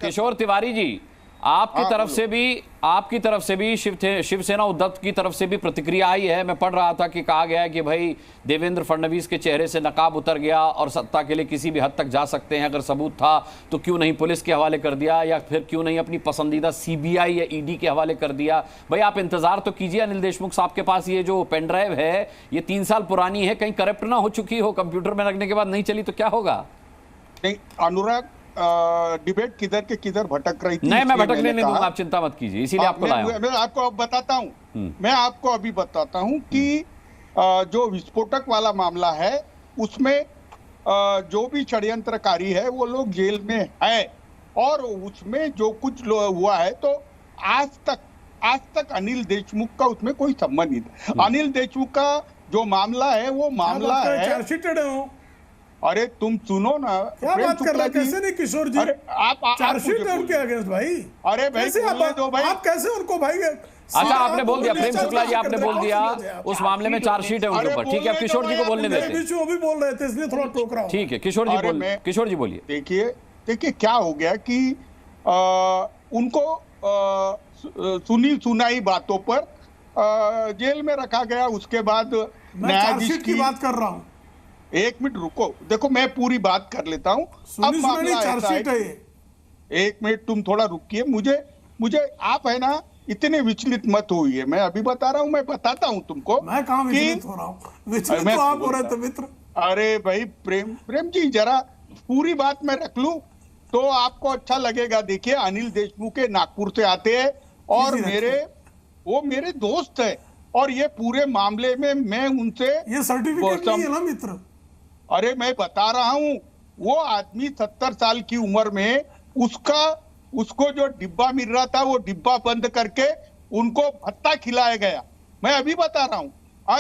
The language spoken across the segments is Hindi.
किशोर तिवारी जी, आपकी तरफ से भी शिवसेना उद्धव की तरफ से भी प्रतिक्रिया आई है। मैं पढ़ रहा था कि कहा गया है कि भाई देवेंद्र फडणवीस के चेहरे से नकाब उतर गया और सत्ता के लिए किसी भी हद तक जा सकते हैं। अगर सबूत था तो क्यों नहीं पुलिस के हवाले कर दिया, या फिर क्यों नहीं अपनी पसंदीदा सीबीआई या ईडी के हवाले कर दिया। भाई आप इंतजार तो कीजिए, अनिल देशमुख साहब के पास ये जो पेन ड्राइव है ये 3 साल पुरानी है, कहीं करप्ट ना हो चुकी हो, कंप्यूटर में लगने के बाद नहीं चली तो क्या होगा। नहीं अनुराग, डिबेट किधर के किधर भटक रही थी। नहीं, मैं भटकने नहीं दूंगा, आप चिंता मत कीजिए, इसीलिए आपको लाया हूं। मैं आपको अब बताता हूं, मैं आपको अभी बताता हूं कि जो विस्फोटक वाला मामला है उसमें जो भी षड्यंत्रकारी है वो लोग जेल में है, और उसमें जो कुछ हुआ है तो आज तक अनिल देशमुख का उसमें कोई संबंध नहीं। अनिल देशमुख का जो मामला है वो मामला है, चार्जशीटेड है। अरे तुम सुनो ना, क्या बात कर रहे हैं, कैसे नहीं किशोर जी, अरे आप चार्जशीट है उनके अगेंस्ट भाई। अरे भाई आप कैसे उनको भाई। अच्छा आपने बोल दिया, प्रेम शुक्ला जी आपने बोल दिया उस मामले में चार्जशीट है उनके ऊपर, ठीक है। अब किशोर जी को बोलने देते हैं, वो भी बोल रहे थे इसलिए थोड़ा टोक रहा हूं। ठीक है किशोर जी बोलिए। देखिए क्या हो गया कि उनको सुनी सुनाई बातों पर जेल में रखा गया। उसके बाद न्यायाधीश की बात कर रहा हूं, एक मिनट रुको, देखो मैं पूरी बात कर लेता हूं। अब मामला चार्जशीट है, एक मिनट तुम थोड़ा रुकिए। मुझे आप है ना इतने विचलित मत होइए, मैं अभी बता रहा हूं, मैं बताता हूं तुमको। मैं कहां विचलित हो रहा हूं, विचलित तो आप हो रहे थे मित्र। अरे भाई प्रेम जी जरा पूरी बात मैं रख लूं तो आपको अच्छा लगेगा। देखिए अनिल देशमुख के नागपुर से आते हैं और वो मेरे दोस्त है, और ये पूरे मामले में मैं उनसे ये सर्टिफिकेट नहीं है ना मित्र। अरे मैं बता रहा हूं, वो आदमी 70 साल की उम्र में उसको जो डिब्बा मिल रहा था वो डिब्बा बंद करके उनको भत्ता खिलाया गया। मैं अभी बता रहा हूं,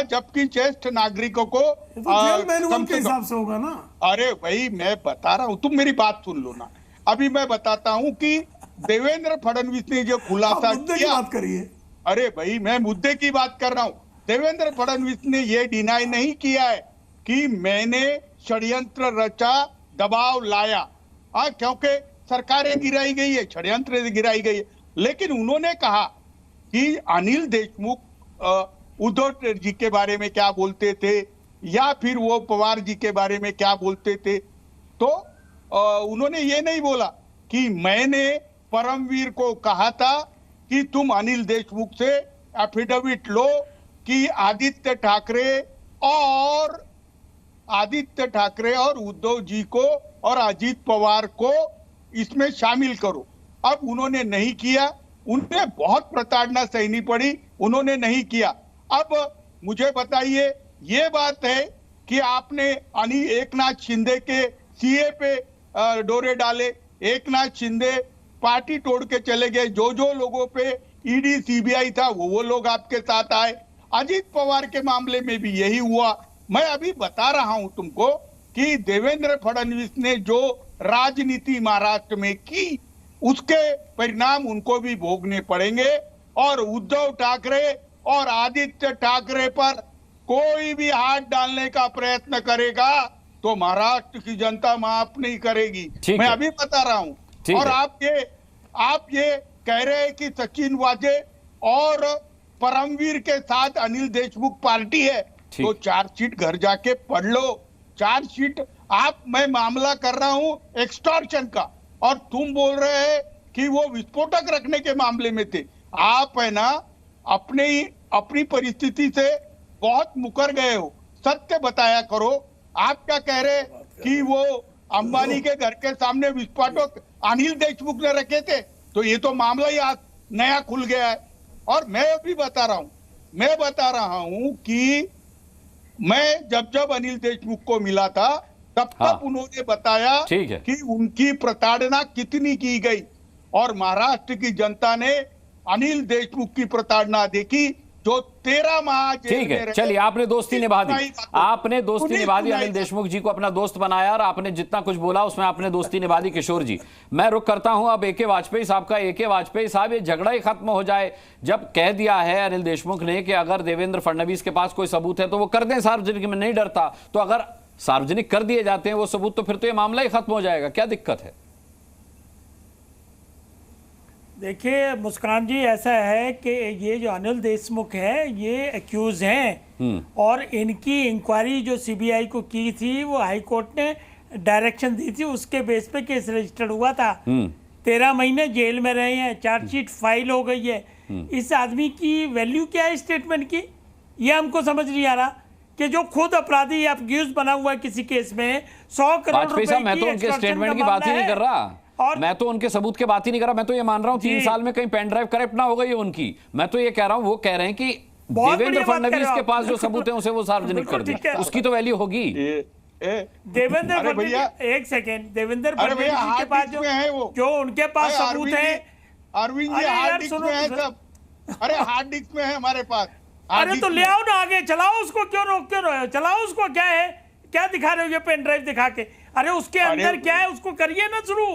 जबकि ज्येष्ठ नागरिकों को जेल मैनुअल के हिसाब से होगा ना। अरे भाई मैं बता रहा हूं, तुम मेरी बात सुन लो ना। अभी मैं बताता हूं कि देवेंद्र फडणवीस ने जो खुलासा किया, बात करिए। अरे भाई मैं मुद्दे की बात कर रहा हूं। देवेंद्र फडणवीस ने यह डिनाई नहीं किया है कि मैंने षड्यंत्र रचा, दबाव लाया, क्योंकि सरकारें गिराई गई है, षड्यंत्र गिराई गई है। लेकिन उन्होंने कहा कि अनिल देशमुख उद्धव जी के बारे में क्या बोलते थे या फिर वो पवार जी के बारे में क्या बोलते थे, तो उन्होंने ये नहीं बोला कि मैंने परमवीर को कहा था कि तुम अनिल देशमुख से एफिडेविट लो कि आदित्य ठाकरे और उद्धव जी को और अजीत पवार को इसमें शामिल करो। अब उन्होंने नहीं किया, उन्हें बहुत प्रताड़ना सहनी पड़ी, उन्होंने नहीं किया। अब मुझे बताइए, ये बात है कि आपने एकनाथ शिंदे के सीए पे डोरे डाले, एकनाथ शिंदे पार्टी तोड़ के चले गए, जो लोगों पे ईडी सीबीआई था वो लोग आपके साथ आए। अजीत पवार के मामले में भी यही हुआ। मैं अभी बता रहा हूं तुमको कि देवेंद्र फडणवीस ने जो राजनीति महाराष्ट्र में की उसके परिणाम उनको भी भोगने पड़ेंगे, और उद्धव ठाकरे और आदित्य ठाकरे पर कोई भी हाथ डालने का प्रयत्न करेगा तो महाराष्ट्र की जनता माफ नहीं करेगी। मैं अभी बता रहा हूं। और आप ये कह रहे हैं कि सचिन वाजे और परमवीर के साथ अनिल देशमुख पार्टी है, तो चार्जशीट घर जाके पढ़ लो। चार्जशीट मैं मामला कर रहा हूं एक्सटॉर्शन का, और तुम बोल रहे हैं कि वो विस्फोटक रखने के मामले में थे। आप है ना अपनी परिस्थिति से बहुत मुकर गए हो, सत्य बताया करो। आप क्या कह रहे कि वो अंबानी के घर के सामने विस्फोटक अनिल देशमुख ने रखे थे, तो ये तो मामला ही आज नया खुल गया है। और मैं अभी बता रहा हूं कि मैं जब अनिल देशमुख को मिला था तब उन्होंने बताया कि उनकी प्रताड़ना कितनी की गई, और महाराष्ट्र की जनता ने अनिल देशमुख की प्रताड़ना देखी जो 13 माह। ठीक है, चलिए आपने दोस्ती निभा दी, अनिल देशमुख जी को अपना दोस्त बनाया, और आपने जितना कुछ बोला उसमें आपने दोस्ती निभा दी। किशोर जी मैं रुक करता हूं अब AK वाजपेयी साहब का। AK वाजपेयी साहब, ये झगड़ा ही खत्म हो जाए। जब कह दिया है अनिल देशमुख ने कि अगर देवेंद्र फडणवीस के पास कोई सबूत है तो वो कर दें सार्वजनिक, में नहीं डरता, तो अगर सार्वजनिक कर दिए जाते हैं वो सबूत तो फिर तो ये मामला ही खत्म हो जाएगा, क्या दिक्कत है? देखिए मुस्कान जी, ऐसा है कि ये जो अनिल देशमुख है ये एक्यूज हैं और इनकी इंक्वायरी जो सीबीआई को की थी वो हाई कोर्ट ने डायरेक्शन दी थी, उसके बेस पे केस रजिस्टर्ड हुआ था। 13 महीने जेल में रहे हैं, चार्जशीट फाइल हो गई है। इस आदमी की वैल्यू क्या है स्टेटमेंट की, ये हमको समझ नहीं आ रहा कि जो खुद अपराधी एक्यूज बना हुआ है किसी केस में 100 करोड़ रुपए की, मैं तो उनके स्टेटमेंट की बात ही नहीं कर रहा, और मैं तो उनके सबूत की बात ही नहीं कर रहा। मैं तो ये मान रहा हूँ 3 साल में कहीं पेन ड्राइव करप्ट ना हो गई है उनकी। मैं तो ये कह रहा हूँ, वो कह रहे हैं कि देवेंद्र फडणवीस के पास जो सबूत है उसे वो सार्वजनिक कर दिया, उसकी तो वैल्यू होगी। देवेंद्र फडणवीस, एक सेकेंड, देवेंद्र फडणवीस के पास जो उनके पास सबूत है, अरविंद जी हार्ड डिस्क में है सब। अरे हार्ड डिस्क में है हमारे पास। अरे तो ले आओ ना, आगे चलाओ उसको, क्यों रोक क्यों रहे हो, चलाओ उसको। क्या है, क्या दिखा रहे हो ये पेन ड्राइव दिखा के? अरे उसके अंदर क्या है उसको करिए ना शुरू,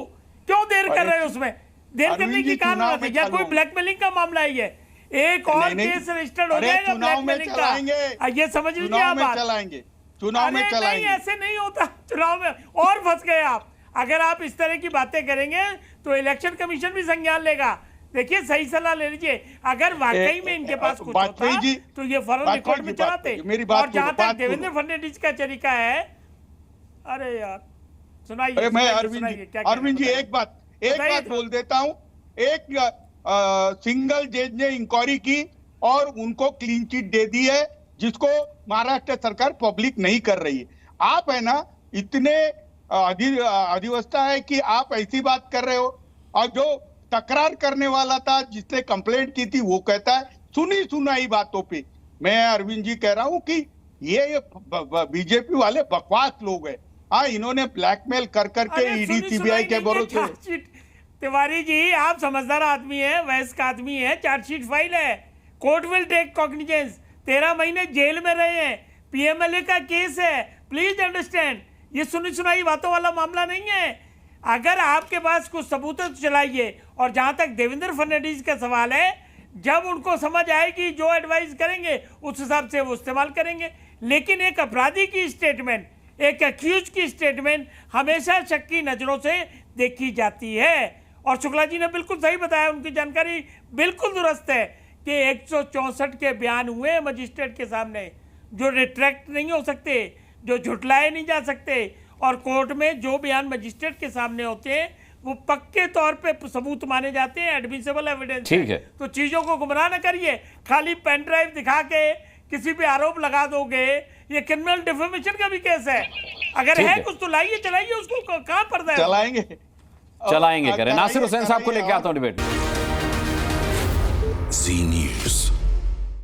क्यों देर कर रहे हो उसमें? देर करने की कारण है या कोई ब्लैकमेलिंग का मामला है ये? एक और केस रजिस्टर्ड हो जाएगा ब्लैकमेलिंग का, ये समझ लीजिए आप बात। चुनाव में चलाएंगे। ऐसे नहीं होता चुनाव में, और फंस गए आप। अगर आप इस तरह की बातें करेंगे तो इलेक्शन कमीशन भी संज्ञान लेगा। देखिए, सही सलाह ले लीजिए। अगर वाकई में इनके पास कुछ होता तो ये फौरन रिकॉर्ड में चलाते। और जहां तक देवेंद्र फडणवीस का तरीका है, अरे यार सुनाइए। मैं अरविंद जी एक बात बोल देता हूं। एक सिंगल जज ने इंक्वायरी की और उनको क्लीन चिट दे दी है, जिसको महाराष्ट्र सरकार पब्लिक नहीं कर रही है। आप है ना इतने अधिवस्था है कि आप ऐसी बात कर रहे हो, और जो तकरार करने वाला था जिसने कंप्लेंट की थी वो कहता है सुनी सुनाई बातों पे। मैं अरविंद जी कह रहा हूं कि ये बीजेपी वाले बकवास लोग हैं। हाँ, इन्होंने ब्लैकमेल कर करके ईडी सीबीआई के भरोसे। तिवारी जी, आप समझदार आदमी है, वयस्क आदमी है, चार्जशीट फाइल है, कोर्ट विल टेक कॉग्निजेंस। 13 महीने जेल में रहे हैं, पीएमएलए का केस है, प्लीज अंडरस्टैंड। ये सुनी सुनाई बातों वाला मामला नहीं है। अगर आपके पास कुछ सबूत है तो चलाइए। और जहां तक देवेंद्र फडणवीस का सवाल है, जब उनको समझ आएगी जो एडवाइस करेंगे उस हिसाब से वो इस्तेमाल करेंगे। लेकिन एक अपराधी की स्टेटमेंट, एक एक्यूज की स्टेटमेंट हमेशा शक की नजरों से देखी जाती है। और शुक्ला जी ने बिल्कुल सही बताया, उनकी जानकारी बिल्कुल दुरुस्त है कि 164 के बयान हुए मजिस्ट्रेट के सामने, जो रिट्रैक्ट नहीं हो सकते, जो झुटलाए नहीं जा सकते। और कोर्ट में जो बयान मजिस्ट्रेट के सामने होते हैं वो पक्के तौर पे सबूत माने जाते हैं, एडमिसिबल एविडेंस। ठीक है, तो चीजों को गुमराह न करिए। खाली पेन ड्राइव दिखा के किसी पे आरोप लगा दोगे, ये क्रिमिनल डिफेमेशन का भी केस है। अगर है कुछ तो लाइए, चलाइए उसको। कहां पर्दा है? चलाएंगे करें। नासिर हुसैन साहब को लेके आता हूं डिबेट। जी न्यूज़।